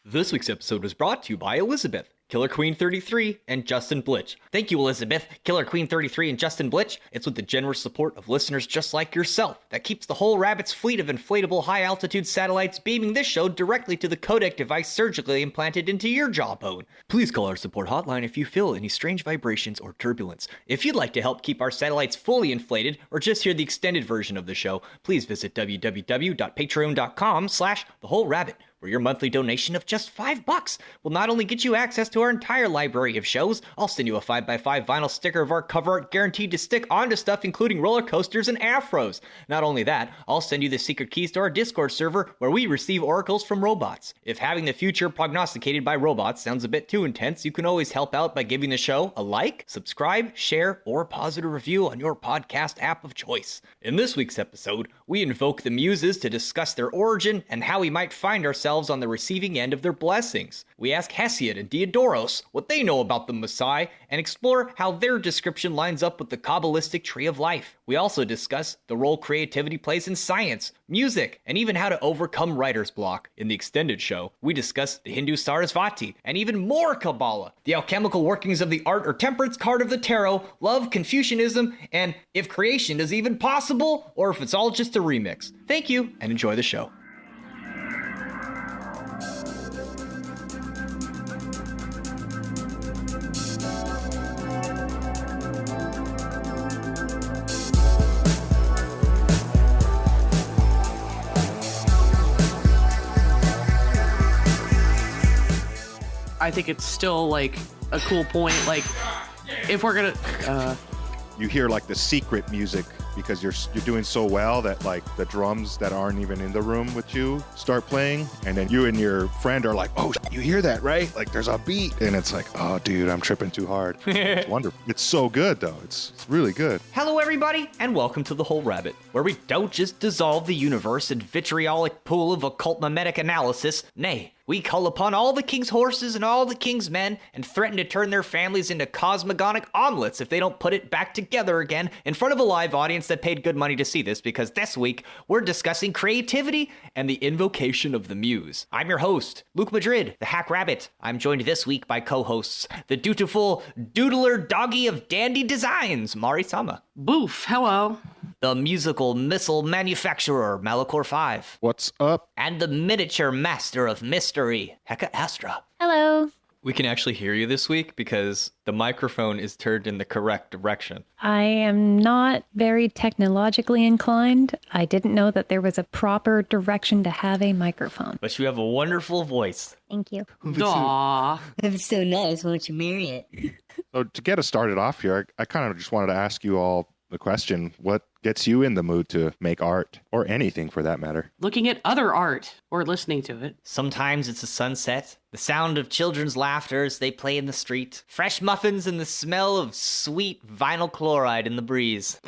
This week's episode was brought to you by Elizabeth, Killer Queen 33, and Justin Blitch. Thank you, Elizabeth, Killer Queen 33, and Justin Blitch. It's with the generous support of listeners just like yourself that keeps the whole Rabbit's fleet of inflatable high-altitude satellites beaming this show directly to the codec device surgically implanted into your jawbone. Please call our support hotline if you feel any strange vibrations or turbulence. If you'd like to help keep our satellites fully inflated or just hear the extended version of the show, please visit www.patreon.com/thewholerabbit. where your monthly donation of just $5 will not only get you access to our entire library of shows, I'll send you a 5x5 vinyl sticker of our cover art guaranteed to stick onto stuff including roller coasters and afros. Not only that, I'll send you the secret keys to our Discord server where we receive oracles from robots. If having the future prognosticated by robots sounds a bit too intense, you can always help out by giving the show a like, subscribe, share, or positive review on your podcast app of choice. In this week's episode, we invoke the Muses to discuss their origin and how we might find ourselves on the receiving end of their blessings. We ask Hesiod and Diodores what they know about the Mousai and explore how their description lines up with the Qabalistic Tree of Life. We also discuss the role creativity plays in science, music, and even how to overcome writer's block. In the extended show, we discuss the Hindu Sarasvati and even more Qabalah, the alchemical workings of the art or temperance card of the tarot, love, Confucianism, and if creation is even possible or if it's all just a remix. Thank you and enjoy the show. I think it's still like a cool point. Like, if we're gonna, you hear like the secret music because you're doing so well that like the drums that aren't even in the room with you start playing, and then you and your friend are like, "Oh, you hear that, right? Like there's a beat," and it's like, "Oh, dude, I'm tripping too hard." It's wonderful. It's so good though. It's really good. Hello, everybody, and welcome to The Whole Rabbit, where we don't just dissolve the universe in vitriolic pool of occult mimetic analysis. Nay, we call upon all the king's horses and all the king's men and threaten to turn their families into cosmogonic omelets if they don't put it back together again in front of a live audience that paid good money to see this, because this week we're discussing creativity and the invocation of the muse. I'm your host, Luke Madrid, the Hack Rabbit. I'm joined this week by co-hosts, the dutiful doodler doggy of dandy designs, Mari Sama. boof, hello. The musical missile manufacturer, Malachor 5. What's up? And the miniature master of mystery, Heka Astra. Hello. We can actually hear you this week because the microphone is turned in the correct direction. I am not very technologically inclined. I didn't know that there was a proper direction to have a microphone. But you have a wonderful voice. Thank you. Aww. That's so nice. Won't you marry it? So to get us started off here, I kind of just wanted to ask you all the question: what gets you in the mood to make art, or anything for that matter? Looking at other art or listening to it. Sometimes it's a sunset, the sound of children's laughter as they play in the street, fresh muffins and the smell of sweet vinyl chloride in the breeze.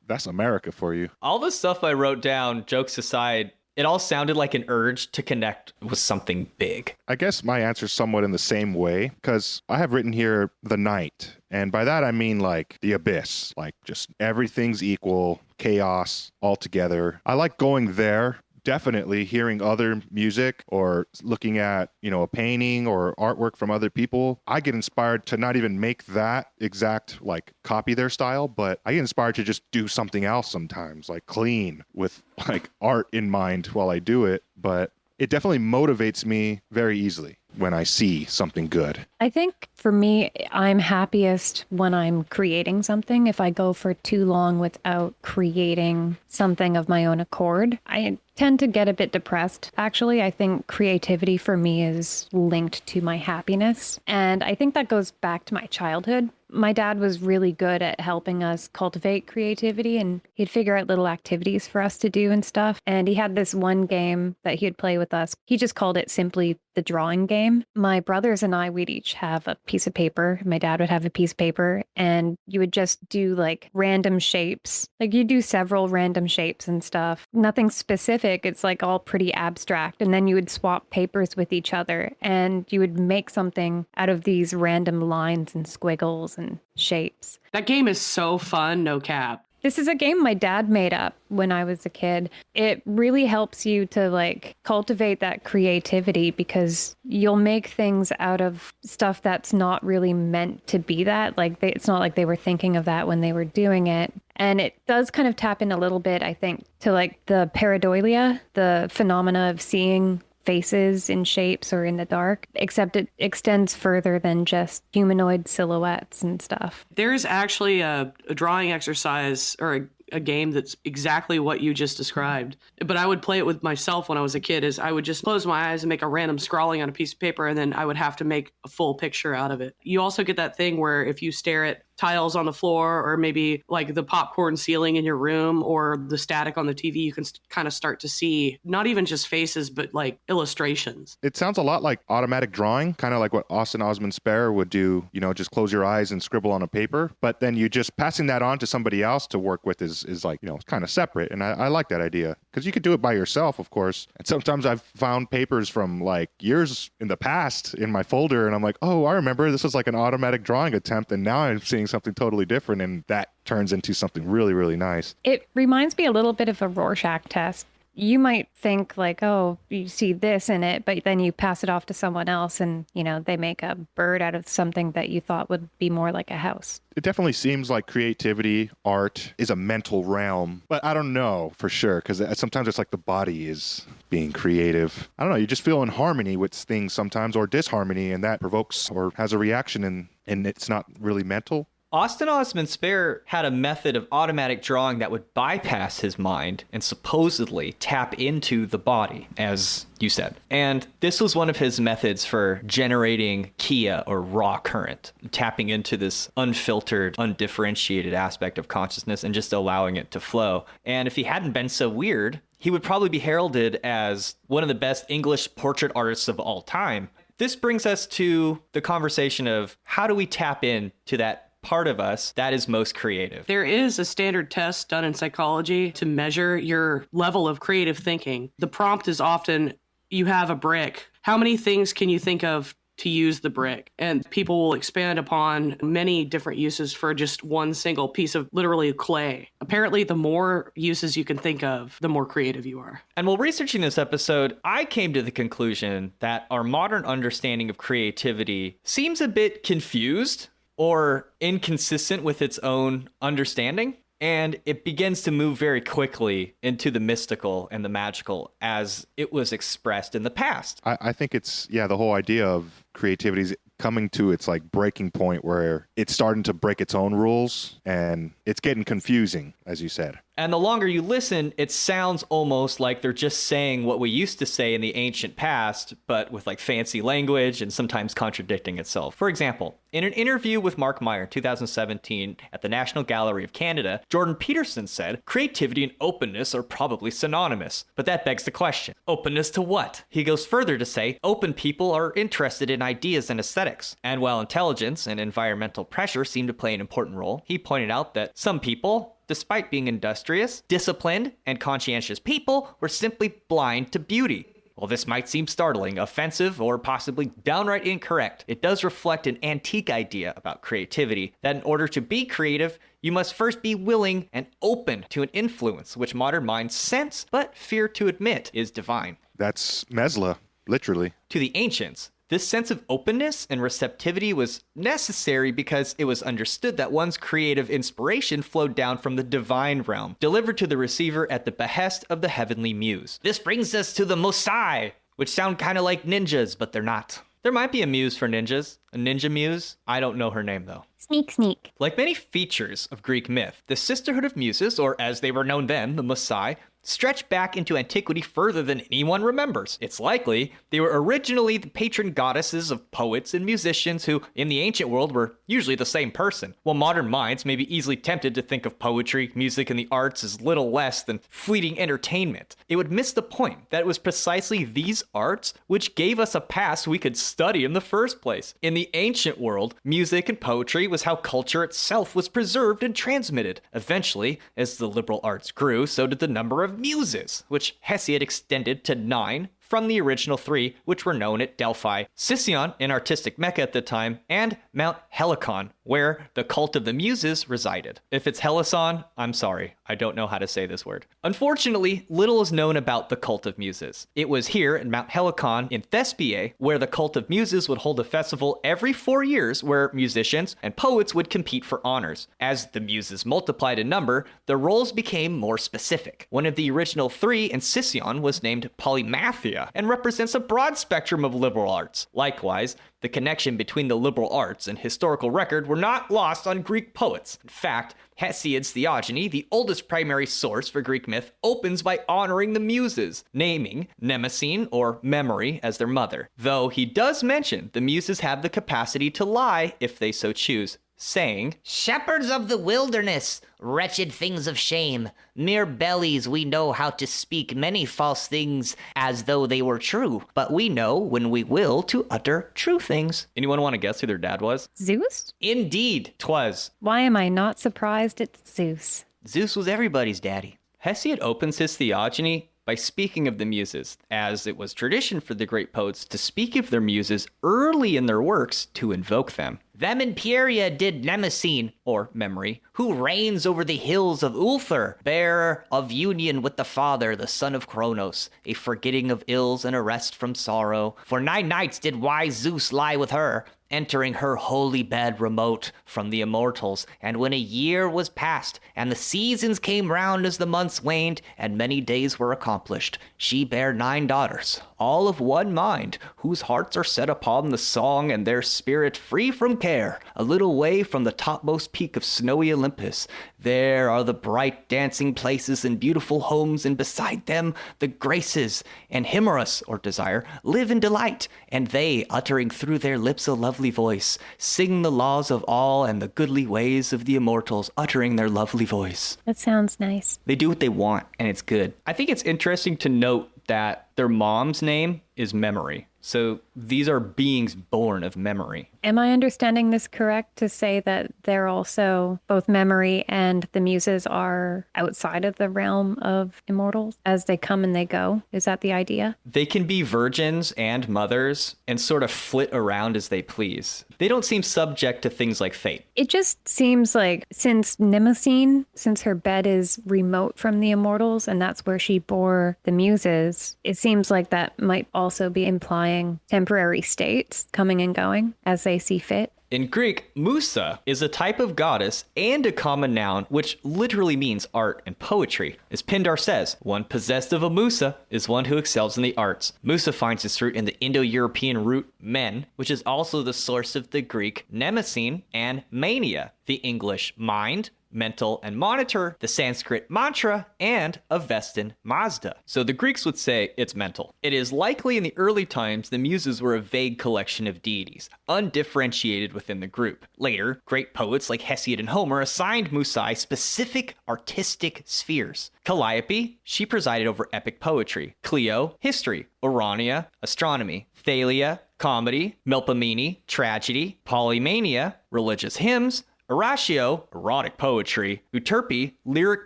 That's America for you. All the stuff I wrote down, jokes aside, it all sounded like an urge to connect with something big. I guess my answer's somewhat in the same way, because I have written here the night. And by that, I mean like the abyss, like just everything's equal, chaos all together. I like going there. Definitely hearing other music or looking at, a painting or artwork from other people. I get inspired to not even make that exact, like copy their style, but I get inspired to just do something else sometimes, like clean with like art in mind while I do it. But it definitely motivates me very easily when I see something good. I think for me, I'm happiest when I'm creating something. If I go for too long without creating something of my own accord, I tend to get a bit depressed. Actually, I think creativity for me is linked to my happiness. And I think that goes back to my childhood. My dad was really good at helping us cultivate creativity, and he'd figure out little activities for us to do and stuff. And he had this one game that he'd play with us. He just called it simply the drawing game. My brothers and I, we'd each have a piece of paper. My dad would have a piece of paper, and you would just do like random shapes. Like you do several random shapes and stuff. Nothing specific. It's like all pretty abstract. And then you would swap papers with each other, and you would make something out of these random lines and squiggles and shapes. That game is so fun, no cap. This is a game my dad made up when I was a kid. It really helps you to like cultivate that creativity because you'll make things out of stuff that's not really meant to be that. Like it's not like they were thinking of that when they were doing it. And it does kind of tap in a little bit, I think, to like the pareidolia, the phenomena of seeing faces in shapes or in the dark, except it extends further than just humanoid silhouettes and stuff. There's actually a drawing exercise or a game that's exactly what you just described. But I would play it with myself when I was a kid is I would just close my eyes and make a random scrawling on a piece of paper, and then I would have to make a full picture out of it. You also get that thing where if you stare at tiles on the floor or maybe like the popcorn ceiling in your room or the static on the TV, you can kind of start to see not even just faces, but like illustrations. It sounds a lot like automatic drawing, kind of like what Austin Osman Spare would do, just close your eyes and scribble on a paper. But then you just passing that on to somebody else to work with is like, kind of separate. And I like that idea because you could do it by yourself, of course. And sometimes I've found papers from like years in the past in my folder and I'm like, oh, I remember this was like an automatic drawing attempt. And now I'm seeing something totally different. And that turns into something really, really nice. It reminds me a little bit of a Rorschach test. You might think like, oh, you see this in it, but then you pass it off to someone else and, they make a bird out of something that you thought would be more like a house. It definitely seems like creativity, art is a mental realm, but I don't know for sure because sometimes it's like the body is being creative. I don't know. You just feel in harmony with things sometimes or disharmony, and that provokes or has a reaction and it's not really mental. Austin Osman Spare had a method of automatic drawing that would bypass his mind and supposedly tap into the body, as you said. And this was one of his methods for generating Kia or raw current, tapping into this unfiltered, undifferentiated aspect of consciousness and just allowing it to flow. And if he hadn't been so weird, he would probably be heralded as one of the best English portrait artists of all time. This brings us to the conversation of how do we tap into that part of us that is most creative. There is a standard test done in psychology to measure your level of creative thinking. The prompt is often, you have a brick. How many things can you think of to use the brick? And people will expand upon many different uses for just one single piece of literally clay. Apparently, the more uses you can think of, the more creative you are. And while researching this episode, I came to the conclusion that our modern understanding of creativity seems a bit confused or inconsistent with its own understanding. And it begins to move very quickly into the mystical and the magical as it was expressed in the past. I think it's, the whole idea of creativity is coming to its like breaking point where it's starting to break its own rules and it's getting confusing, as you said. And the longer you listen, it sounds almost like they're just saying what we used to say in the ancient past, but with like fancy language and sometimes contradicting itself. For example, in an interview with Mark Meyer in 2017 at the National Gallery of Canada, Jordan Peterson said, creativity and openness are probably synonymous. But that begs the question, openness to what? He goes further to say, open people are interested in ideas and aesthetics. And while intelligence and environmental pressure seem to play an important role, he pointed out that some people, despite being industrious, disciplined, and conscientious people, were simply blind to beauty. While this might seem startling, offensive, or possibly downright incorrect, it does reflect an antique idea about creativity, that in order to be creative, you must first be willing and open to an influence which modern minds sense, but fear to admit is divine. That's Mesla, literally. To the ancients, this sense of openness and receptivity was necessary because it was understood that one's creative inspiration flowed down from the divine realm, delivered to the receiver at the behest of the heavenly muse. This brings us to the Mousai, which sound kind of like ninjas, but they're not. There might be a muse for ninjas, a ninja muse. I don't know her name though. Sneak, sneak. Like many features of Greek myth, the Sisterhood of Muses, or as they were known then, the Mousai, stretch back into antiquity further than anyone remembers. It's likely they were originally the patron goddesses of poets and musicians who, in the ancient world, were usually the same person, while modern minds may be easily tempted to think of poetry, music, and the arts as little less than fleeting entertainment. It would miss the point that it was precisely these arts which gave us a past we could study in the first place. In the ancient world, music and poetry was how culture itself was preserved and transmitted. Eventually, as the liberal arts grew, so did the number of Muses, which Hesiod extended to 9 from the original 3, which were known at Delphi, Sicyon, an artistic mecca at the time, and Mount Helicon, where the cult of the Muses resided. If it's Helicon, I'm sorry, I don't know how to say this word. Unfortunately, little is known about the cult of Muses. It was here in Mount Helicon in Thespiae where the cult of Muses would hold a festival every 4 years where musicians and poets would compete for honors. As the Muses multiplied in number, their roles became more specific. One of the original 3 in Sicyon was named Polymathia and represents a broad spectrum of liberal arts. Likewise, the connection between the liberal arts and historical record were not lost on Greek poets. In fact, Hesiod's Theogony, the oldest primary source for Greek myth, opens by honoring the Muses, naming Mnemosyne, or memory, as their mother. Though he does mention the Muses have the capacity to lie if they so choose, saying, Shepherds of the wilderness, wretched things of shame, mere bellies, we know how to speak many false things as though they were true, but we know when we will to utter true things. Anyone want to guess who their dad was? Zeus? Indeed, 'twas. Why am I not surprised it's Zeus? Zeus was everybody's daddy. Hesiod opens his Theogony by speaking of the Muses, as it was tradition for the great poets to speak of their Muses early in their works to invoke them. Them in Pieria did Mnemosyne, or memory, who reigns over the hills of Ulthur, bearer of union with the Father, the son of Kronos, a forgetting of ills and a rest from sorrow. For 9 nights did wise Zeus lie with her, entering her holy bed remote from the immortals. And when a year was past, and the seasons came round as the months waned, and many days were accomplished, she bare 9 daughters, all of one mind, whose hearts are set upon the song, and their spirit free from care. A little way from the topmost peak of snowy Olympus, there are the bright dancing places and beautiful homes, and beside them the Graces and Himorus, or desire, live in delight, and they, uttering through their lips a lovely voice, sing the laws of all and the goodly ways of the immortals, uttering their lovely voice. That sounds nice. They do what they want, and it's good. I think it's interesting to note that their mom's name is Memory. So these are beings born of memory. Am I understanding this correct to say that they're also, both memory and the Muses are outside of the realm of immortals as they come and they go? Is that the idea? They can be virgins and mothers and sort of flit around as they please. They don't seem subject to things like fate. It just seems like since Mnemosyne, since her bed is remote from the immortals and that's where she bore the Muses, it seems like that might also be implying temporary states coming and going as they see fit. In Greek, Musa is a type of goddess and a common noun which literally means art and poetry. As Pindar says, one possessed of a Musa is one who excels in the arts. Musa finds its root in the Indo-European root men, which is also the source of the Greek mnemosyne and mania, the English mind, mental and monitor, the Sanskrit mantra, and Avestan Mazda. So the Greeks would say it's mental. It is likely in the early times the Muses were a vague collection of deities, undifferentiated within the group. Later, great poets like Hesiod and Homer assigned Mousai specific artistic spheres. Calliope, she presided over epic poetry. Clio, history. Urania, astronomy. Thalia, comedy. Melpomene, tragedy. Polymania, religious hymns. Oratio, erotic poetry, Euterpe, lyric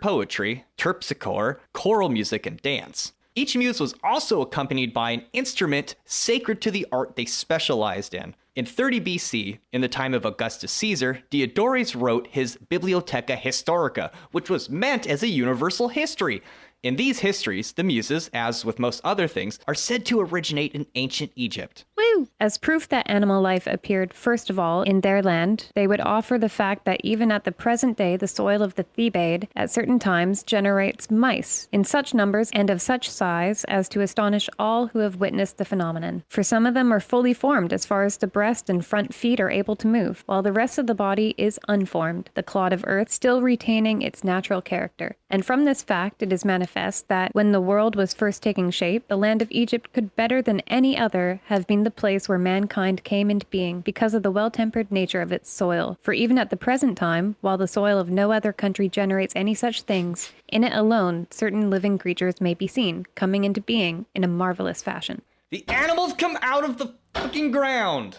poetry, Terpsichore, choral music and dance. Each muse was also accompanied by an instrument sacred to the art they specialized in. In 30 BC, in the time of Augustus Caesar, Diodores wrote his Bibliotheca Historica, which was meant as a universal history. In these histories, the Muses, as with most other things, are said to originate in ancient Egypt. Woo! As proof that animal life appeared first of all in their land, they would offer the fact that even at the present day, the soil of the Thebaid at certain times generates mice in such numbers and of such size as to astonish all who have witnessed the phenomenon. For some of them are fully formed as far as the breast and front feet are able to move, while the rest of the body is unformed, the clod of earth still retaining its natural character. And from this fact, it is manifest that when the world was first taking shape, the land of Egypt could better than any other have been the place where mankind came into being because of the well-tempered nature of its soil. For even at the present time, while the soil of no other country generates any such things, in it alone certain living creatures may be seen, coming into being in a marvelous fashion. The animals come out of the fucking ground!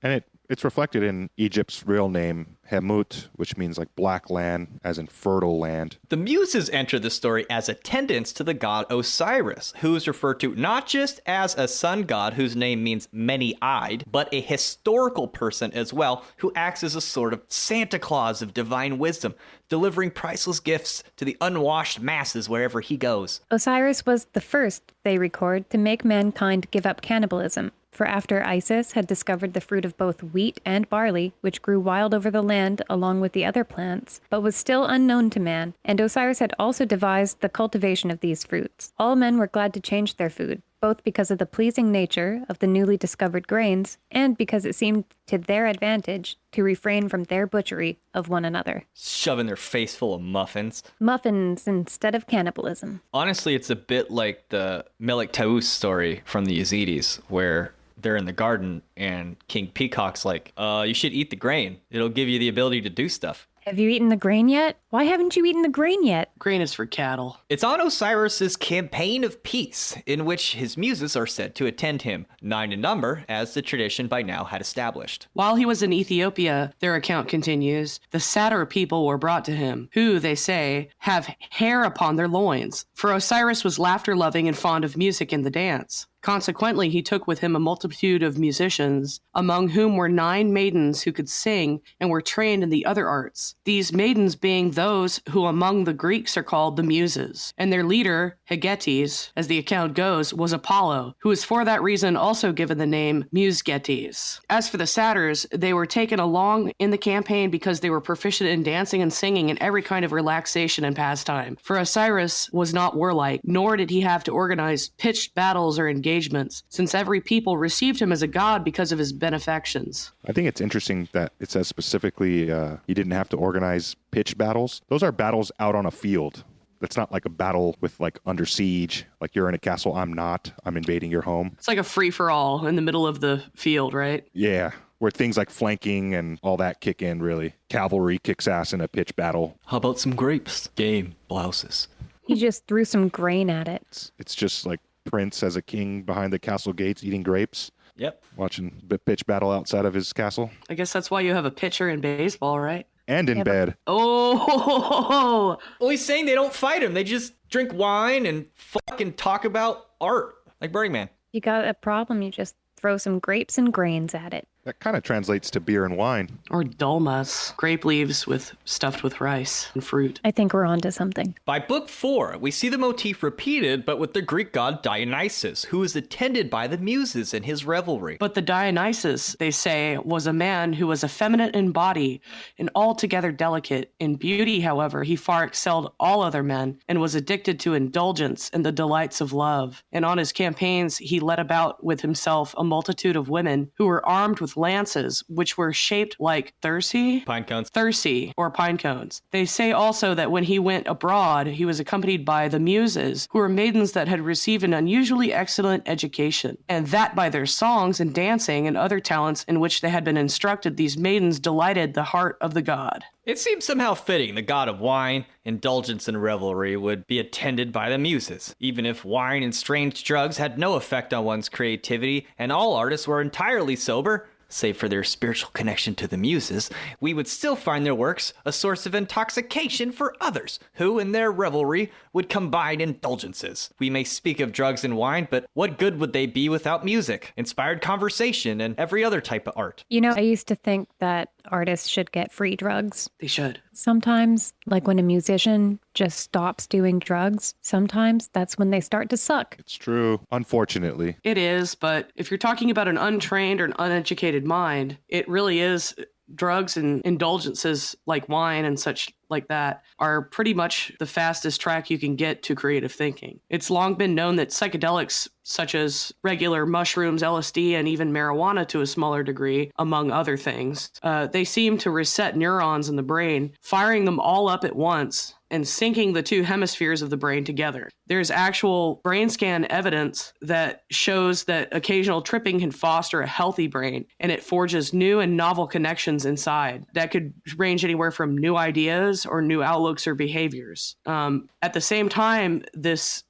And It's reflected in Egypt's real name, Hemut, which means like black land, as in fertile land. The Muses enter the story as attendants to the god Osiris, who is referred to not just as a sun god whose name means many-eyed, but a historical person as well, who acts as a sort of Santa Claus of divine wisdom, delivering priceless gifts to the unwashed masses wherever he goes. Osiris was the first, they record, to make mankind give up cannibalism. For after Isis had discovered the fruit of both wheat and barley, which grew wild over the land along with the other plants, but was still unknown to man, and Osiris had also devised the cultivation of these fruits, all men were glad to change their food, both because of the pleasing nature of the newly discovered grains, and because it seemed to their advantage to refrain from their butchery of one another. Shoving their face full of muffins. Muffins instead of cannibalism. Honestly, it's a bit like the Melik Taus story from the Yazidis, where they're in the garden and King Peacock's like, you should eat the grain. It'll give you the ability to do stuff. Have you eaten the grain yet? Why haven't you eaten the grain yet? Grain is for cattle. It's on Osiris's campaign of peace, in which his muses are said to attend him, 9 in number, as the tradition by now had established. While he was in Ethiopia, their account continues, the satyr people were brought to him, who, they say, have hair upon their loins. For Osiris was laughter-loving and fond of music and the dance. Consequently, he took with him a multitude of musicians, among whom were 9 maidens who could sing and were trained in the other arts. These maidens being those who among the Greeks are called the Muses. And their leader, Hegetes, as the account goes, was Apollo, who is for that reason also given the name Musegetes. As for the satyrs, they were taken along in the campaign because they were proficient in dancing and singing and every kind of relaxation and pastime. For Osiris was not warlike, nor did he have to organize pitched battles or engagements, since every people received him as a god because of his benefactions. I think it's interesting that it says specifically he didn't have to organize pitched battles. Those are battles out on a field. That's not like a battle with like under siege, like you're in a castle, I'm not, I'm invading your home. It's like a free-for-all in the middle of the field, right? Yeah, where things like flanking and all that kick in, really. Cavalry kicks ass in a pitched battle. How about some grapes? Game, blouses. He just threw some grain at it. It's just like Prince as a king behind the castle gates eating grapes. Yep. Watching the pitch battle outside of his castle. I guess that's why you have a pitcher in baseball, right? And in bed. Oh! Well, he's saying they don't fight him. They just drink wine and fucking talk about art, like Burning Man. You got a problem, you just throw some grapes and grains at it. That kind of translates to beer and wine. Or dolmas, grape leaves stuffed with rice and fruit. I think we're onto something. By book 4, we see the motif repeated, but with the Greek god Dionysus, who is attended by the Muses in his revelry. But the Dionysus, they say, was a man who was effeminate in body and altogether delicate. In beauty, however, he far excelled all other men and was addicted to indulgence and the delights of love. And on his campaigns, he led about with himself a multitude of women who were armed with lances, which were shaped like Pine cones. Thyrsi, or pine cones. They say also that when he went abroad, he was accompanied by the Muses, who were maidens that had received an unusually excellent education, and that by their songs and dancing and other talents in which they had been instructed, these maidens delighted the heart of the god. It seems somehow fitting the god of wine, indulgence, and revelry would be attended by the Muses, even if wine and strange drugs had no effect on one's creativity and all artists were entirely sober. Save for their spiritual connection to the Muses, we would still find their works a source of intoxication for others, who, in their revelry, would combine indulgences. We may speak of drugs and wine, but what good would they be without music, inspired conversation, and every other type of art? You know, I used to think that artists should get free drugs. They should. Sometimes, like when a musician just stops doing drugs, sometimes that's when they start to suck. It's true, unfortunately. It is, but if you're talking about an untrained or an uneducated mind, it really is. Drugs and indulgences like wine and such like that are pretty much the fastest track you can get to creative thinking. It's long been known that psychedelics such as regular mushrooms, LSD, and even marijuana to a smaller degree, among other things, they seem to reset neurons in the brain, firing them all up at once and syncing the two hemispheres of the brain together. There's actual brain scan evidence that shows that occasional tripping can foster a healthy brain, and it forges new and novel connections inside that could range anywhere from new ideas or new outlooks or behaviors. At the same time, this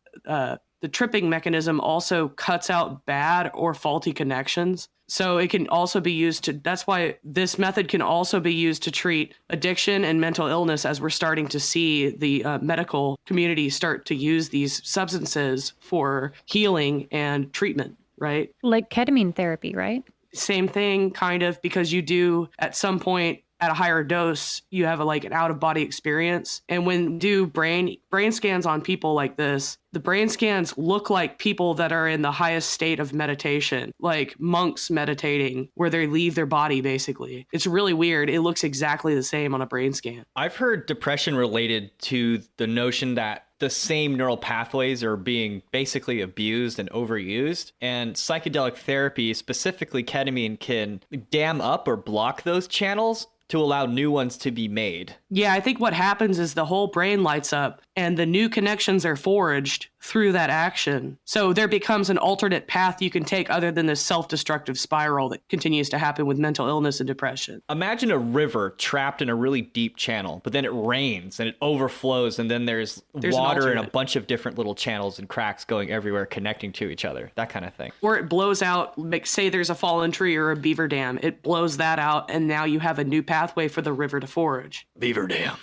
the tripping mechanism also cuts out bad or faulty connections. So it can also be used to, that's why this method can also be used to treat addiction and mental illness, as we're starting to see the medical community start to use these substances for healing and treatment, right? Like ketamine therapy, right? Same thing, kind of, because you do at some point at a higher dose, you have an out of body experience. And when you do brain scans on people like this, the brain scans look like people that are in the highest state of meditation, like monks meditating, where they leave their body, basically. It's really weird. It looks exactly the same on a brain scan. I've heard depression related to the notion that the same neural pathways are being basically abused and overused. And psychedelic therapy, specifically ketamine, can dam up or block those channels to allow new ones to be made. Yeah, I think what happens is the whole brain lights up and the new connections are forged through that action. So there becomes an alternate path you can take other than this self-destructive spiral that continues to happen with mental illness and depression. Imagine a river trapped in a really deep channel, but then it rains and it overflows, and then there's water in a bunch of different little channels and cracks going everywhere, connecting to each other, that kind of thing. Or it blows out, like, say there's a fallen tree or a beaver dam, it blows that out, and now you have a new pathway for the river to forage. Beaver dam.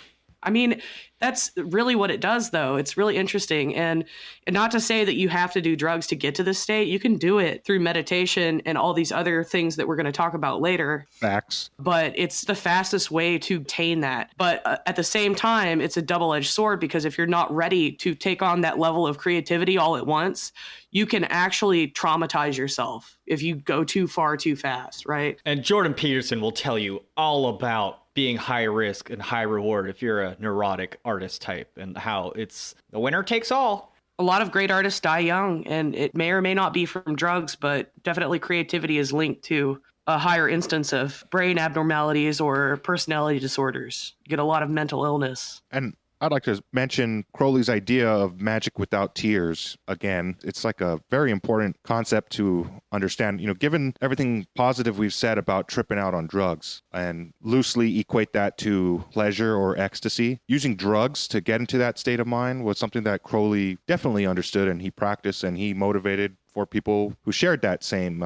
I mean, that's really what it does, though. It's really interesting. And not to say that you have to do drugs to get to this state. You can do it through meditation and all these other things that we're going to talk about later. Facts. But it's the fastest way to obtain that. But at the same time, it's a double-edged sword, because if you're not ready to take on that level of creativity all at once, you can actually traumatize yourself if you go too far too fast, right? And Jordan Peterson will tell you all about being high risk and high reward if you're a neurotic artist type, and how it's the winner takes all. A lot of great artists die young, and it may or may not be from drugs, but definitely creativity is linked to a higher instance of brain abnormalities or personality disorders. You get a lot of mental illness. And I'd like to mention Crowley's idea of magic without tears. Again, it's like a very important concept to understand, given everything positive we've said about tripping out on drugs, and loosely equate that to pleasure or ecstasy. Using drugs to get into that state of mind was something that Crowley definitely understood, and he practiced, and he motivated for people who shared that same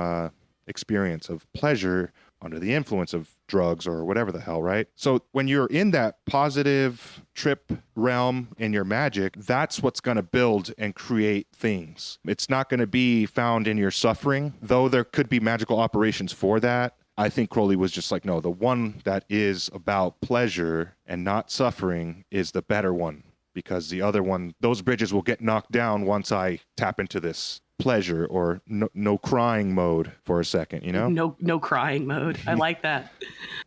experience of pleasure under the influence of drugs or whatever the hell, right? So when you're in that positive trip realm in your magic, that's what's going to build and create things. It's not going to be found in your suffering, though there could be magical operations for that. I think Crowley was just like, no, the one that is about pleasure and not suffering is the better one, because the other one, those bridges will get knocked down once I tap into this pleasure or no crying mode for a second, No crying mode. I like that.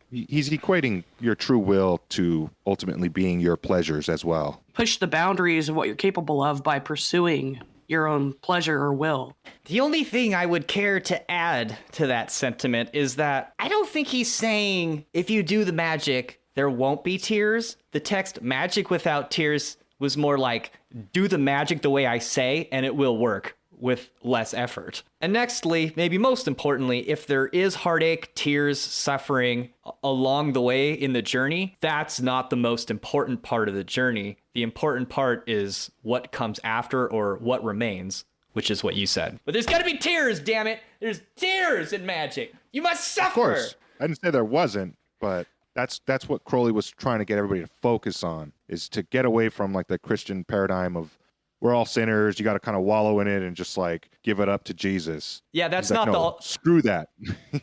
He's equating your true will to ultimately being your pleasures as well. Push the boundaries of what you're capable of by pursuing your own pleasure or will. The only thing I would care to add to that sentiment is that I don't think he's saying if you do the magic, there won't be tears. The text magic without tears was more like, do the magic the way I say and it will work with less effort. And nextly, maybe most importantly, if there is heartache, tears, suffering along the way in the journey, that's not the most important part of the journey. The important part is what comes after, or what remains, which is what you said. But there's gotta be tears, damn it! There's tears in magic! You must suffer! Of course. I didn't say there wasn't, but that's what Crowley was trying to get everybody to focus on, is to get away from like the Christian paradigm of we're all sinners, you got to kind of wallow in it and just like give it up to Jesus. Yeah, that's He's like, not no, screw that.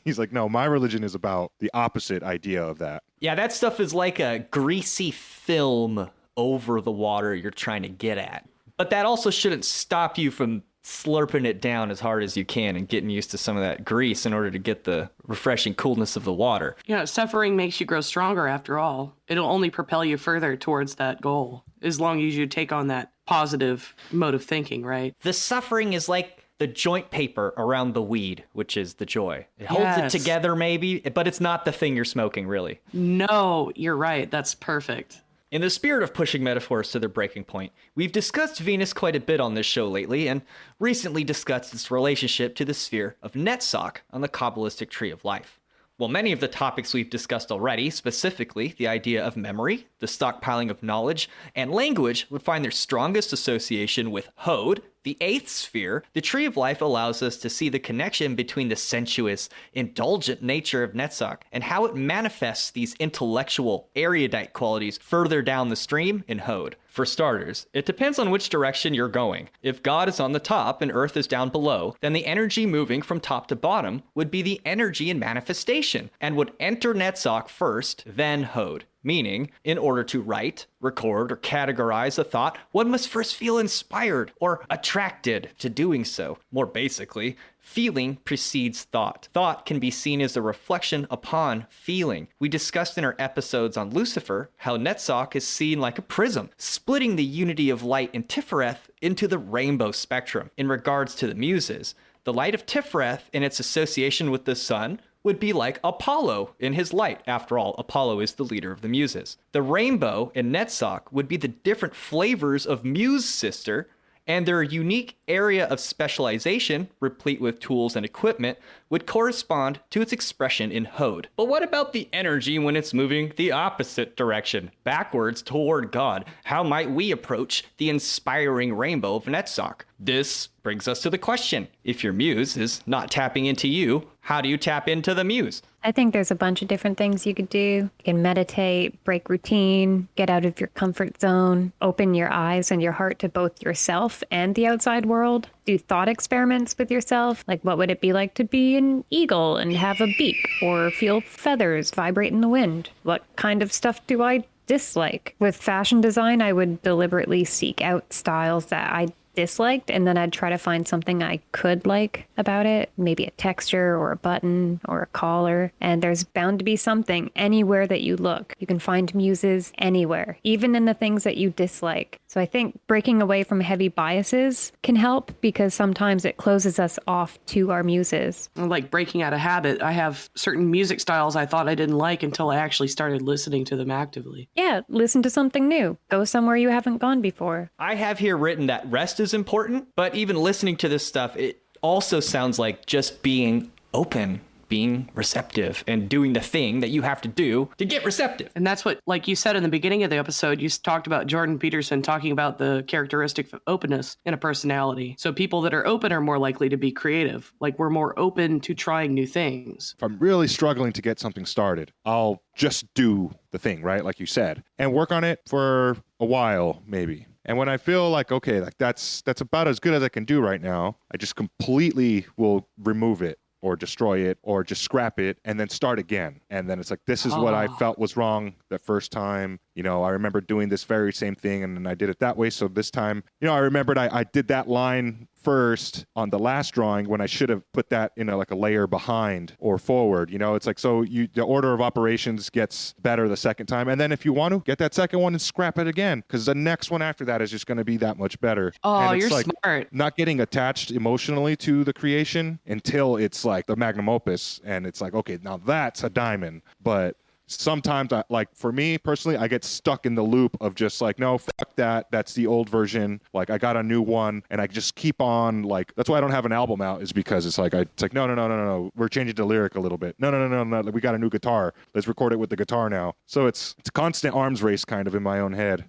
He's like, no, my religion is about the opposite idea of that. Yeah, that stuff is like a greasy film over the water you're trying to get at. But that also shouldn't stop you from slurping it down as hard as you can and getting used to some of that grease in order to get the refreshing coolness of the water. Yeah, suffering makes you grow stronger after all. It'll only propel you further towards that goal, as long as you take on that positive mode of thinking, right? The suffering is like the joint paper around the weed, which is the joy. It holds it together maybe, but it's not the thing you're smoking, really. No, you're right. That's perfect. In the spirit of pushing metaphors to their breaking point, we've discussed Venus quite a bit on this show lately, and recently discussed its relationship to the sphere of Netzach on the Qabalistic Tree of Life. While many of the topics we've discussed already, specifically the idea of memory, the stockpiling of knowledge, and language would find their strongest association with Hod, The eighth sphere, the Tree of Life, allows us to see the connection between the sensuous, indulgent nature of Netzach and how it manifests these intellectual, erudite qualities further down the stream in Hode. For starters, it depends on which direction you're going. If God is on the top and Earth is down below, then the energy moving from top to bottom would be the energy in manifestation and would enter Netzach first, then Hode. Meaning, in order to write, record, or categorize a thought, one must first feel inspired or attracted to doing so. More basically, feeling precedes thought. Thought can be seen as a reflection upon feeling. We discussed in our episodes on Lucifer how Netzach is seen like a prism, splitting the unity of light in Tifereth into the rainbow spectrum. In regards to the Muses, the light of Tifereth in its association with the sun would be like Apollo in his light. After all, Apollo is the leader of the Muses. The rainbow in Netzach would be the different flavors of Muse sister, and their unique area of specialization, replete with tools and equipment, would correspond to its expression in Hode. But what about the energy when it's moving the opposite direction, backwards toward God? How might we approach the inspiring rainbow of Netzach? This brings us to the question: if your muse is not tapping into you, how do you tap into the muse? I think there's a bunch of different things you could do. You can meditate, break routine, get out of your comfort zone, open your eyes and your heart to both yourself and the outside world. Do thought experiments with yourself, like what would it be like to be an eagle and have a beak, or feel feathers vibrate in the wind? What kind of stuff do I dislike? With fashion design, I would deliberately seek out styles that I disliked, and then I'd try to find something I could like about it, maybe a texture or a button or a collar. And there's bound to be something anywhere that you look. You can find muses anywhere, even in the things that you dislike. So I think breaking away from heavy biases can help, because sometimes it closes us off to our muses. Like breaking out a habit, I have certain music styles I thought I didn't like until I actually started listening to them actively. Yeah, listen to something new. Go somewhere you haven't gone before. I have here written that rest is important, but even listening to this stuff, it also sounds like just being open, being receptive, and doing the thing that you have to do to get receptive. And that's what, like you said in the beginning of the episode, you talked about Jordan Peterson talking about the characteristic of openness in a personality. So people that are open are more likely to be creative. Like, we're more open to trying new things. If I'm really struggling to get something started, I'll just do the thing, right? Like you said, and work on it for a while, maybe. And when I feel like, okay, like that's about as good as I can do right now, I just completely will remove it or destroy it or just scrap it and then start again. And then it's like, this is what I felt was wrong the first time. You know, I remember doing this very same thing and then I did it that way. So this time, you know, I remembered I did that line first on the last drawing when I should have put that in like a layer behind or forward. You know, it's like, so the order of operations gets better the second time. And then if you want to get that second one and scrap it again, because the next one after that is just going to be that much better. Oh, and it's you're like smart. Not getting attached emotionally to the creation until it's like the magnum opus and it's like, okay, now that's a diamond. But sometimes, like for me personally, I get stuck in the loop of just like, no, fuck that. That's the old version. Like I got a new one, and I just keep on like. That's why I don't have an album out, is because it's like no. We're changing the lyric a little bit. No. We got a new guitar. Let's record it with the guitar now. So it's a constant arms race kind of in my own head.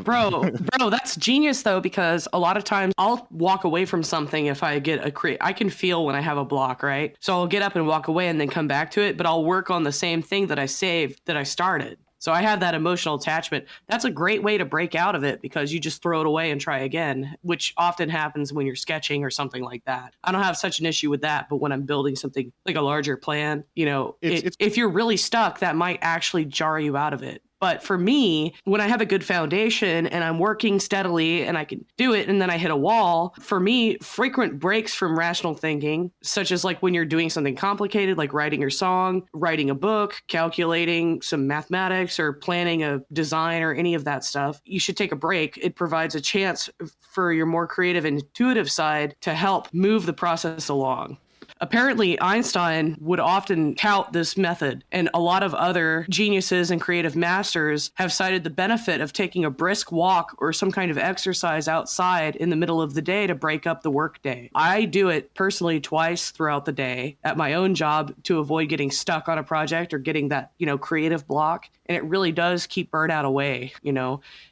Bro, that's genius though, because a lot of times I'll walk away from something if I get I can feel when I have a block, right? So I'll get up and walk away and then come back to it, but I'll work on the same thing that I saved that I started. So I have that emotional attachment. That's a great way to break out of it, because you just throw it away and try again, which often happens when you're sketching or something like that. I don't have such an issue with that, but when I'm building something like a larger plan, you know, if you're really stuck, that might actually jar you out of it. But for me, when I have a good foundation and I'm working steadily and I can do it and then I hit a wall, for me, frequent breaks from rational thinking, such as like when you're doing something complicated, like writing your song, writing a book, calculating some mathematics, or planning a design or any of that stuff, you should take a break. It provides a chance for your more creative and intuitive side to help move the process along. Apparently, Einstein would often tout this method, and a lot of other geniuses and creative masters have cited the benefit of taking a brisk walk or some kind of exercise outside in the middle of the day to break up the workday. I do it personally twice throughout the day at my own job to avoid getting stuck on a project or getting that, creative block. And it really does keep burnout away,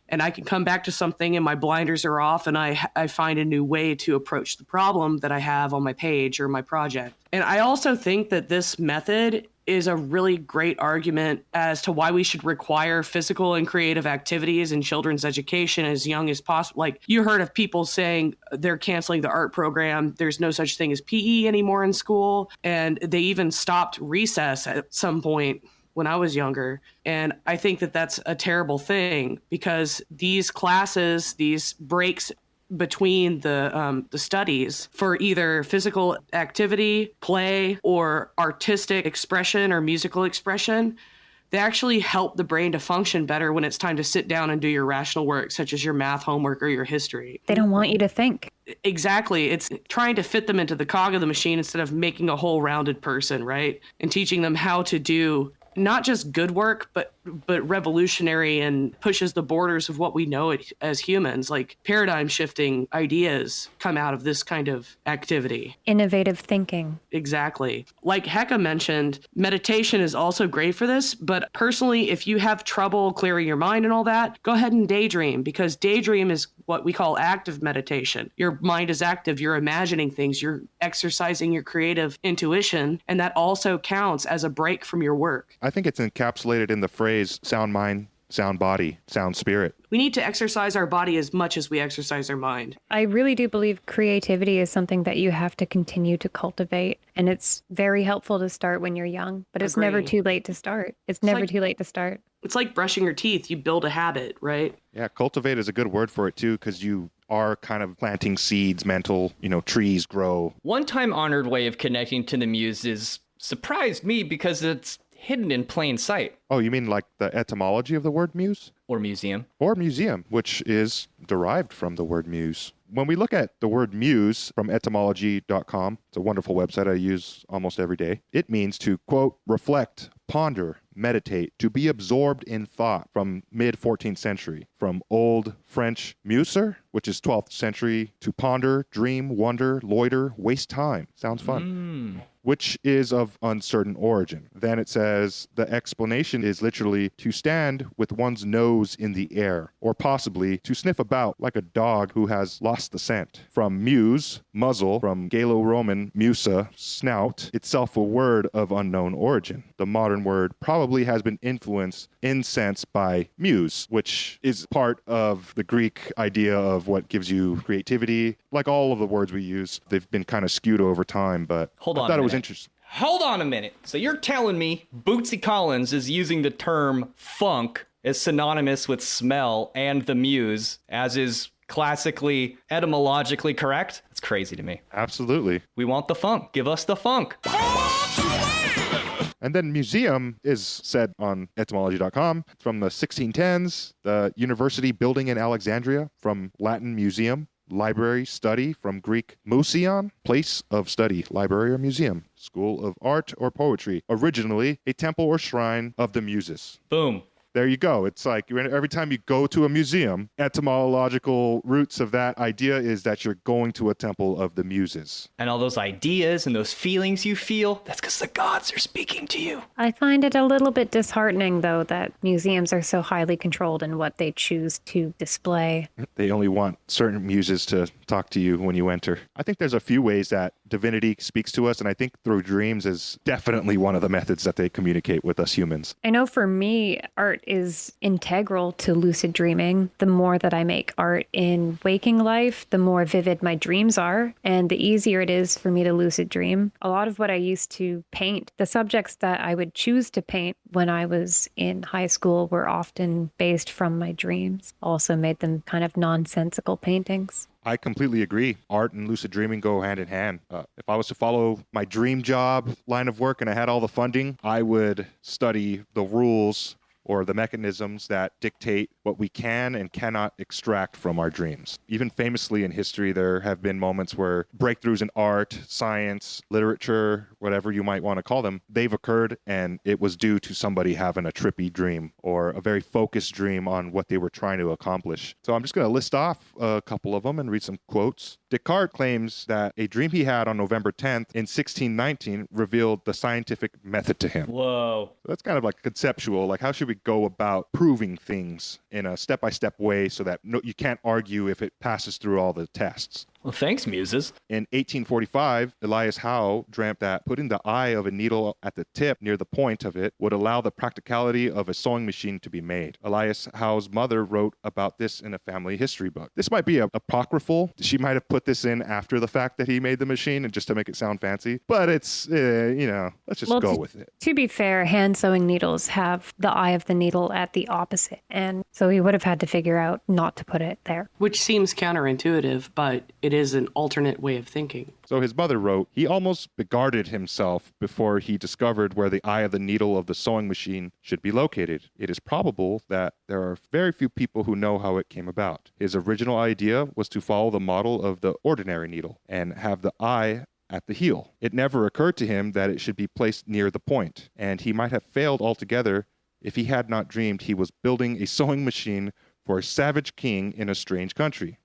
and I can come back to something and my blinders are off and I find a new way to approach the problem that I have on my page or my project. And I also think that this method is a really great argument as to why we should require physical and creative activities in children's education as young as possible. Like, you heard of people saying they're canceling the art program. There's no such thing as PE anymore in school. And they even stopped recess at some point when I was younger. And I think that that's a terrible thing, because these classes, these breaks between the studies for either physical activity, play, or artistic expression or musical expression, they actually help the brain to function better when it's time to sit down and do your rational work, such as your math homework or your history. They don't want you to think. Exactly. It's trying to fit them into the cog of the machine instead of making a whole rounded person, right? And teaching them how to do not just good work, but revolutionary and pushes the borders of what we know as humans. Like, paradigm shifting ideas come out of this kind of activity. Innovative thinking. Exactly. Like Hecka mentioned, meditation is also great for this, but personally, if you have trouble clearing your mind and all that, go ahead and daydream, because daydream is what we call active meditation. Your mind is active, you're imagining things, you're exercising your creative intuition, and that also counts as a break from your work. I think it's encapsulated in the phrase sound mind, sound body, sound spirit. We need to exercise our body as much as we exercise our mind. I really do believe creativity is something that you have to continue to cultivate. And it's very helpful to start when you're young, but it's never too late to start. It's never too late to start. It's like brushing your teeth. You build a habit, right? Yeah, cultivate is a good word for it too, because you are kind of planting seeds, mental, trees grow. One time honored way of connecting to the Muses surprised me because it's hidden in plain sight. Oh, you mean like the etymology of the word muse? Or museum. Or museum, which is derived from the word muse. When we look at the word muse from etymology.com, it's a wonderful website I use almost every day. It means to, quote, reflect, ponder, meditate, to be absorbed in thought, from mid-14th century. From Old French muser, which is 12th century, to ponder, dream, wonder, loiter, waste time. Sounds fun. Which is of uncertain origin. Then it says the explanation is literally to stand with one's nose in the air, or possibly to sniff about like a dog who has lost the scent. From muse, muzzle, from Gallo-Roman musa, snout, itself a word of unknown origin. The modern word probably has been influenced in sense by muse, which is part of the Greek idea of what gives you creativity. Like all of the words we use, they've been kind of skewed over time, but I thought it was interesting. Hold on a minute. So you're telling me Bootsy Collins is using the term funk as synonymous with smell and the muse, as is classically, etymologically correct? That's crazy to me. Absolutely. We want the funk. Give us the funk. And then museum is said on etymology.com from the 1610s, the university building in Alexandria, from Latin museum, library, study, from Greek museon, place of study, library or museum, school of art or poetry, originally a temple or shrine of the Muses. Boom. There you go. It's like every time you go to a museum, etymological roots of that idea is that you're going to a temple of the Muses. And all those ideas and those feelings you feel, that's because the gods are speaking to you. I find it a little bit disheartening, though, that museums are so highly controlled in what they choose to display. They only want certain muses to talk to you when you enter. I think there's a few ways that divinity speaks to us, and I think through dreams is definitely one of the methods that they communicate with us humans. I know for me, art is integral to lucid dreaming. The more that I make art in waking life, the more vivid my dreams are, and the easier it is for me to lucid dream. A lot of what I used to paint, the subjects that I would choose to paint when I was in high school were often based from my dreams. Also made them kind of nonsensical paintings. I completely agree. Art and lucid dreaming go hand in hand. If I was to follow my dream job line of work and I had all the funding, I would study the rules or the mechanisms that dictate what we can and cannot extract from our dreams. Even famously in history, there have been moments where breakthroughs in art, science, literature, whatever you might want to call them, they've occurred, and it was due to somebody having a trippy dream or a very focused dream on what they were trying to accomplish. So I'm just going to list off a couple of them and read some quotes. Descartes claims that a dream he had on November 10th in 1619 revealed the scientific method to him. Whoa. So that's kind of like conceptual. Like, how should we to go about proving things in a step-by-step way so that you can't argue if it passes through all the tests. Well, thanks, Muses. In 1845, Elias Howe dreamt that putting the eye of a needle at the tip near the point of it would allow the practicality of a sewing machine to be made. Elias Howe's mother wrote about this in a family history book. This might be apocryphal. She might have put this in after the fact that he made the machine and just to make it sound fancy. But it's, let's just go with it. To be fair, hand sewing needles have the eye of the needle at the opposite. And so he would have had to figure out not to put it there. Which seems counterintuitive, but it is an alternate way of thinking. So his mother wrote, he almost beguarded himself before he discovered where the eye of the needle of the sewing machine should be located. It is probable that there are very few people who know how it came about. His original idea was to follow the model of the ordinary needle and have the eye at the heel. It never occurred to him that it should be placed near the point, and he might have failed altogether if he had not dreamed he was building a sewing machine for a savage king in a strange country.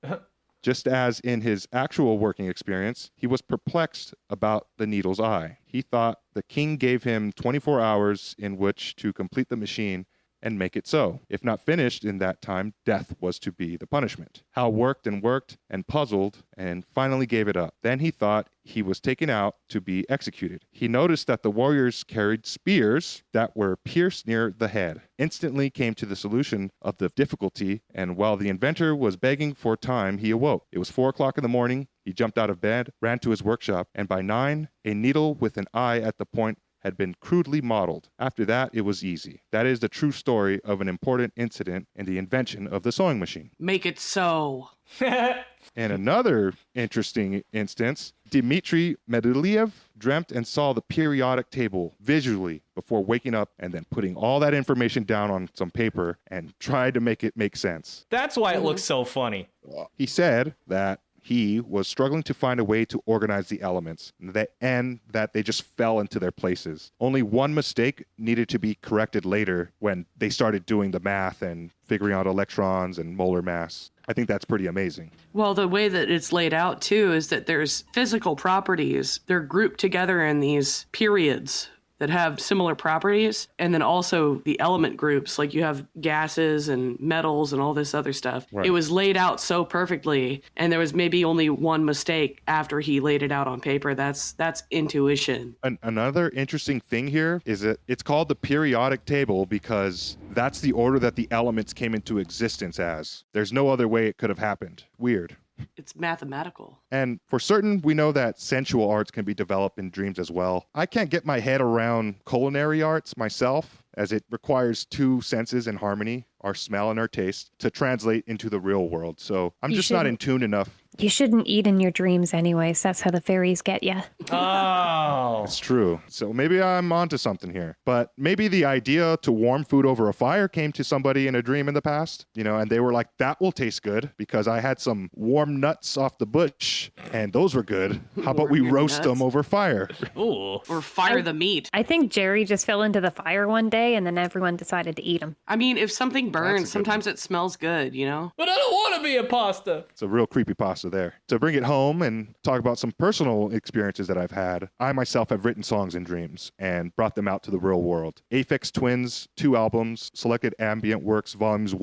Just as in his actual working experience, he was perplexed about the needle's eye. He thought the king gave him 24 hours in which to complete the machine and make it so. If not finished in that time, death was to be the punishment. Howe worked and puzzled and finally gave it up. Then he thought he was taken out to be executed. He noticed that the warriors carried spears that were pierced near the head. Instantly came to the solution of the difficulty, and while the inventor was begging for time, he awoke. It was 4 o'clock in the morning. He jumped out of bed, ran to his workshop, and by 9, a needle with an eye at the point had been crudely modeled. After that, it was easy. That is the true story of an important incident in the invention of the sewing machine. Make it so. In another interesting instance, Dmitry Mendeleev dreamt and saw the periodic table visually before waking up and then putting all that information down on some paper and tried to make it make sense. That's why it looks so funny. He said that he was struggling to find a way to organize the elements and that they just fell into their places. Only one mistake needed to be corrected later when they started doing the math and figuring out electrons and molar mass. I think that's pretty amazing. Well, the way that it's laid out, too, is that there's physical properties. They're grouped together in these periods that have similar properties, and then also the element groups, like you have gases and metals and all this other stuff. Right. It was laid out so perfectly, and there was maybe only one mistake after he laid it out on paper. That's intuition. Another interesting thing here is that it's called the periodic table because that's the order that the elements came into existence as. There's no other way it could have happened. Weird. It's mathematical. And for certain, we know that sensual arts can be developed in dreams as well. I can't get my head around culinary arts myself, as it requires 2 senses in harmony, our smell and our taste, to translate into the real world. So I'm just not in tune enough. You shouldn't eat in your dreams anyways. That's how the fairies get you. Oh. It's true. So maybe I'm onto something here. But maybe the idea to warm food over a fire came to somebody in a dream in the past, and they were like, that will taste good because I had some warm nuts off the bush and those were good. How about we roast them over fire? Ooh. Or fire the meat. I think Jerry just fell into the fire one day and then everyone decided to eat him. I mean, if something burns, sometimes it smells good, But I don't want to be a pasta. It's a real creepy pasta there. To bring it home and talk about some personal experiences that I've had, I myself have written songs in dreams and brought them out to the real world. Aphex Twin's 2 albums, Selected Ambient Works Volumes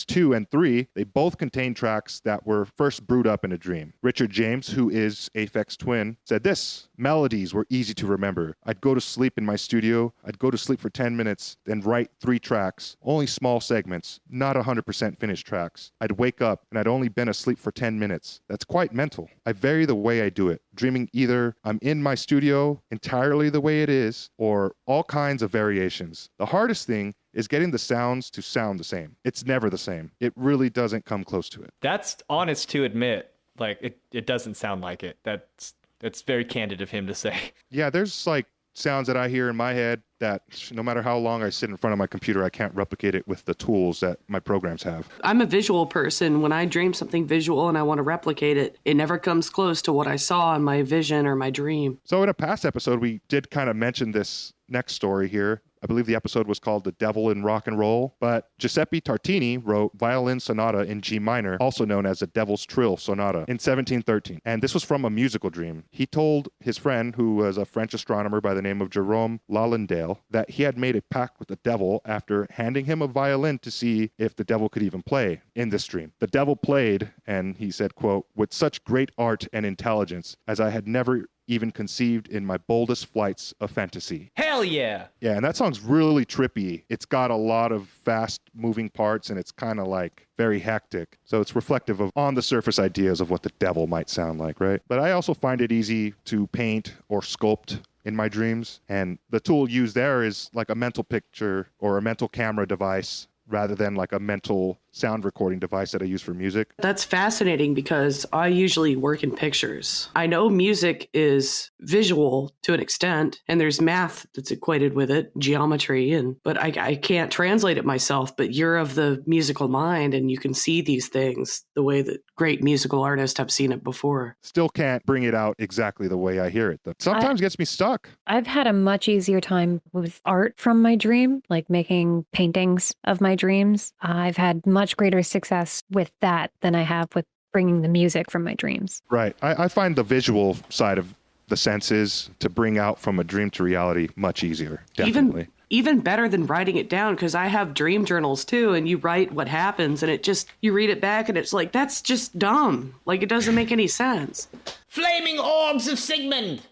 2 and 3, they both contain tracks that were first brewed up in a dream. Richard James, who is Aphex Twin, said this: melodies were easy to remember. I'd go to sleep in my studio, I'd go to sleep for 10 minutes, then write 3 tracks, only small segments, not 100% finished tracks. I'd wake up and I'd only been asleep for 10 minutes. That's quite mental. I vary the way I do it, dreaming either I'm in my studio entirely the way it is, or all kinds of variations. The hardest thing is getting the sounds to sound the same. It's never the same. It really doesn't come close to it. That's honest to admit. Like, it doesn't sound like it. That's very candid of him to say. Yeah, there's like sounds that I hear in my head that no matter how long I sit in front of my computer, I can't replicate it with the tools that my programs have. I'm a visual person. When I dream something visual and I want to replicate it, it never comes close to what I saw in my vision or my dream. So in a past episode, we did kind of mention this next story here. I believe the episode was called The Devil in Rock and Roll. But Giuseppe Tartini wrote Violin Sonata in G minor, also known as the Devil's Trill Sonata, in 1713. And this was from a musical dream. He told his friend, who was a French astronomer by the name of Jerome Lalandale, that he had made a pact with the devil after handing him a violin to see if the devil could even play in this dream. The devil played, and he said, quote, with such great art and intelligence as I had never even conceived in my boldest flights of fantasy. Hell yeah! Yeah, and that song's really trippy. It's got a lot of fast moving parts, and it's kind of like very hectic. So it's reflective of on the surface ideas of what the devil might sound like, right? But I also find it easy to paint or sculpt in my dreams. And the tool used there is like a mental picture or a mental camera device rather than like a mental sound recording device that I use for music. That's fascinating because I usually work in pictures. I know music is visual to an extent, and there's math that's equated with it, geometry, but I can't translate it myself. But you're of the musical mind, and you can see these things the way that great musical artists have seen it before. Still can't bring it out exactly the way I hear it, though. Sometimes gets me stuck. I've had a much easier time with art from my dream, like making paintings of my dreams. I've had much greater success with that than I have with bringing the music from my dreams. Right. I find the visual side of the senses to bring out from a dream to reality much easier. Definitely. Even better than writing it down, because I have dream journals too, and you write what happens, and you read it back, and it's like, that's just dumb. Like, it doesn't make any sense. Flaming orbs of Sigmund!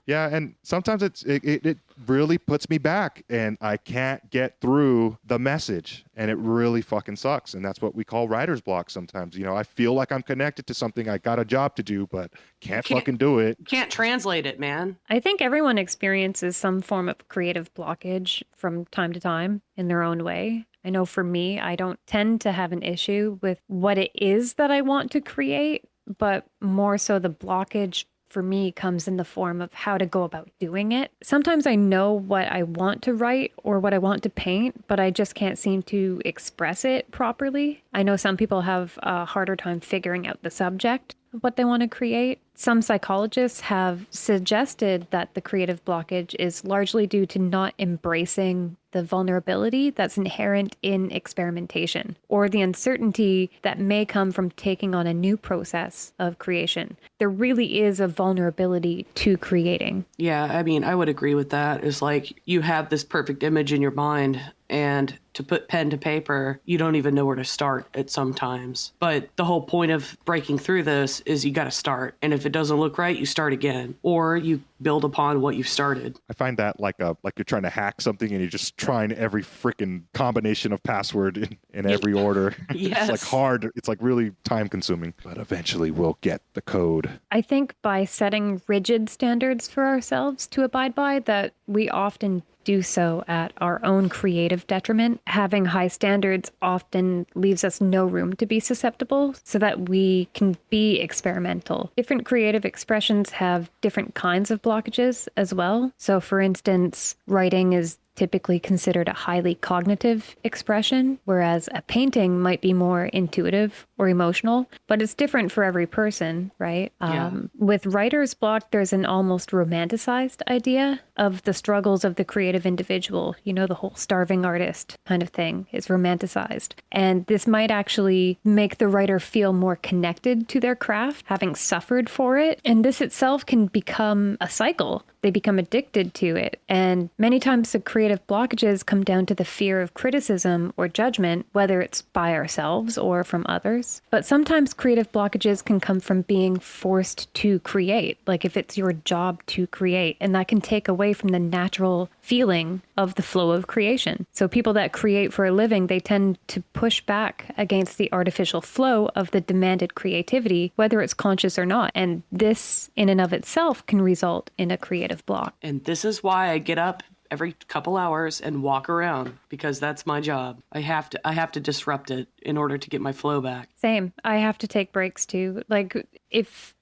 Yeah, and sometimes it really puts me back, and I can't get through the message, and it really fucking sucks. And that's what we call writer's block sometimes. You know, I feel like I'm connected to something, I got a job to do, but can't fucking do it. Can't translate it, man. I think everyone experiences some form of creative blockage from time to time in their own way. I know for me, I don't tend to have an issue with what it is that I want to create, but more so the blockage for me comes in the form of how to go about doing it. Sometimes I know what I want to write or what I want to paint, but I just can't seem to express it properly. I know some people have a harder time figuring out the subject of what they want to create. Some psychologists have suggested that the creative blockage is largely due to not embracing the vulnerability that's inherent in experimentation, or the uncertainty that may come from taking on a new process of creation. There really is a vulnerability to creating. Yeah, I mean, I would agree with that. It's like you have this perfect image in your mind, and to put pen to paper, you don't even know where to start at sometimes. But the whole point of breaking through this is you got to start. And if it doesn't look right, you start again, or you build upon what you've started. I find that like you're trying to hack something and you're just trying every freaking combination of password in every order. Yes. It's like hard. It's like really time consuming, but eventually we'll get the code. I think by setting rigid standards for ourselves to abide by, that we often do so at our own creative detriment. Having high standards often leaves us no room to be susceptible so that we can be experimental. Different creative expressions have different kinds of blockages as well. So for instance, writing is typically considered a highly cognitive expression, whereas a painting might be more intuitive or emotional, but it's different for every person, right? Yeah. With writer's block, there's an almost romanticized idea of the struggles of the creative individual. You know, the whole starving artist kind of thing is romanticized. And this might actually make the writer feel more connected to their craft, having suffered for it. And this itself can become a cycle. They become addicted to it. And many times the creative blockages come down to the fear of criticism or judgment, whether it's by ourselves or from others. But sometimes creative blockages can come from being forced to create, like if it's your job to create, and that can take away from the natural feeling of the flow of creation. So people that create for a living, they tend to push back against the artificial flow of the demanded creativity, whether it's conscious or not. And this in and of itself can result in a creative block. And this is why I get up every couple hours and walk around, because that's my job. I have to disrupt it in order to get my flow back. Same. I have to take breaks too. Like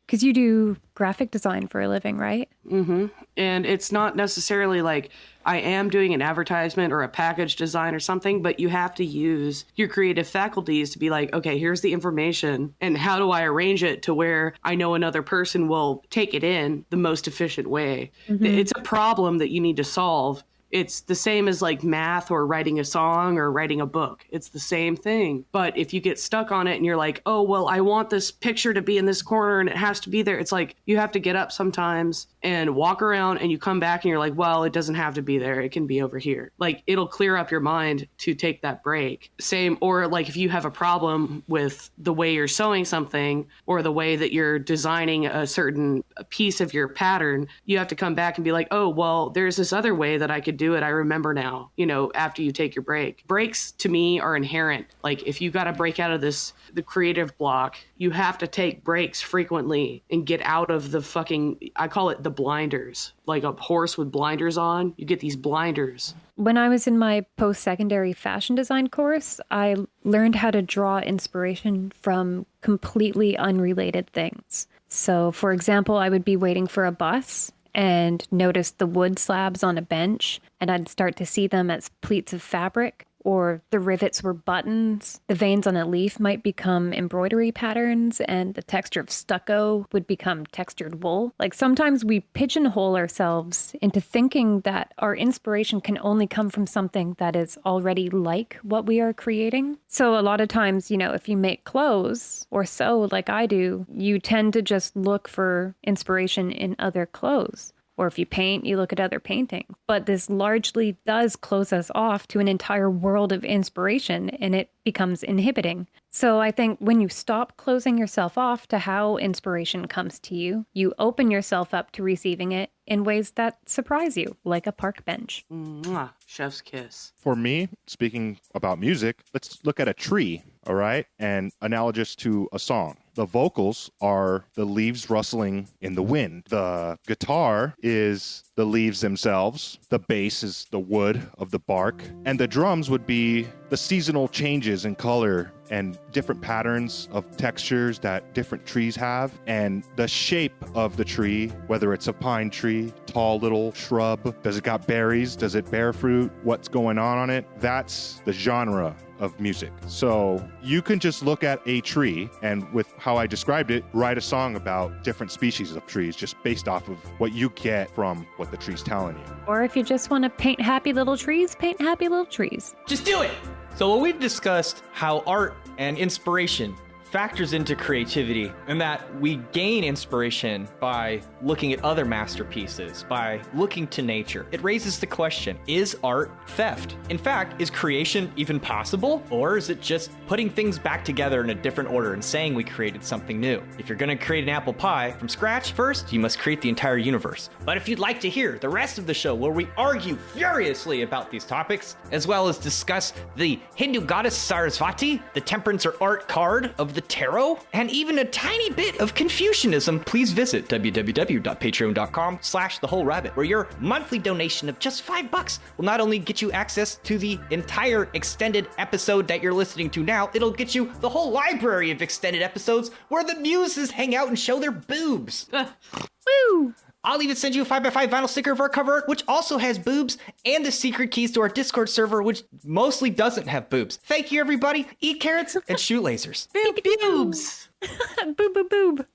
because you do graphic design for a living, right? Mm-hmm. And it's not necessarily like I am doing an advertisement or a package design or something, but you have to use your creative faculties to be like, okay, here's the information, and how do I arrange it to where I know another person will take it in the most efficient way? Mm-hmm. It's a problem that you need to solve, It's the same as like math or writing a song or writing a book. It's the same thing. But if you get stuck on it and you're like, oh, well, I want this picture to be in this corner and it has to be there. It's like you have to get up sometimes and walk around and you come back and you're like, well, it doesn't have to be there. It can be over here. Like it'll clear up your mind to take that break. Same, or like if you have a problem with the way you're sewing something or the way that you're designing a certain piece of your pattern, you have to come back and be like, oh, well, there's this other way that I could do it. I remember now, after you take your break. Breaks to me are inherent. Like if you got to break out of the creative block, you have to take breaks frequently and get out of the I call it the blinders. Like a horse with blinders on, you get these blinders. When I was in my post-secondary fashion design course, I learned how to draw inspiration from completely unrelated things. So, for example, I would be waiting for a bus and notice the wood slabs on a bench, and I'd start to see them as pleats of fabric, or the rivets were buttons. The veins on a leaf might become embroidery patterns, and the texture of stucco would become textured wool. Like sometimes we pigeonhole ourselves into thinking that our inspiration can only come from something that is already like what we are creating. So a lot of times, if you make clothes or sew like I do, you tend to just look for inspiration in other clothes. Or if you paint, you look at other paintings. But this largely does close us off to an entire world of inspiration, and it becomes inhibiting. So I think when you stop closing yourself off to how inspiration comes to you, you open yourself up to receiving it in ways that surprise you, like a park bench. Mwah, chef's kiss. For me, speaking about music, let's look at a tree, all right? And analogous to a song. The vocals are the leaves rustling in the wind. The guitar is the leaves themselves. The bass is the wood of the bark. And the drums would be the seasonal changes in color and different patterns of textures that different trees have. And the shape of the tree, whether it's a pine tree, tall little shrub, does it got berries? Does it bear fruit? What's going on it? That's the genre of music. So you can just look at a tree and with how I described it, write a song about different species of trees just based off of what you get from what the tree's telling you. Or if you just want to paint happy little trees, paint happy little trees. Just do it! So we've discussed how art and inspiration factors into creativity, and that we gain inspiration by looking at other masterpieces, by looking to nature. It raises the question, is art theft? In fact, is creation even possible? Or is it just putting things back together in a different order and saying we created something new? If you're going to create an apple pie from scratch, first, you must create the entire universe. But if you'd like to hear the rest of the show where we argue furiously about these topics, as well as discuss the Hindu goddess Sarasvati, the Temperance or art card of the tarot, and even a tiny bit of Confucianism, please visit www.patreon.com/thewholerabbit, where your monthly donation of just $5 will not only get you access to the entire extended episode that you're listening to now, it'll get you the whole library of extended episodes where the Muses hang out and show their boobs. Woo! I'll even send you a 5x5 vinyl sticker of our cover art, which also has boobs, and the secret keys to our Discord server, which mostly doesn't have boobs. Thank you, everybody. Eat carrots and shoot lasers. Boobs. Boob, boob, boob.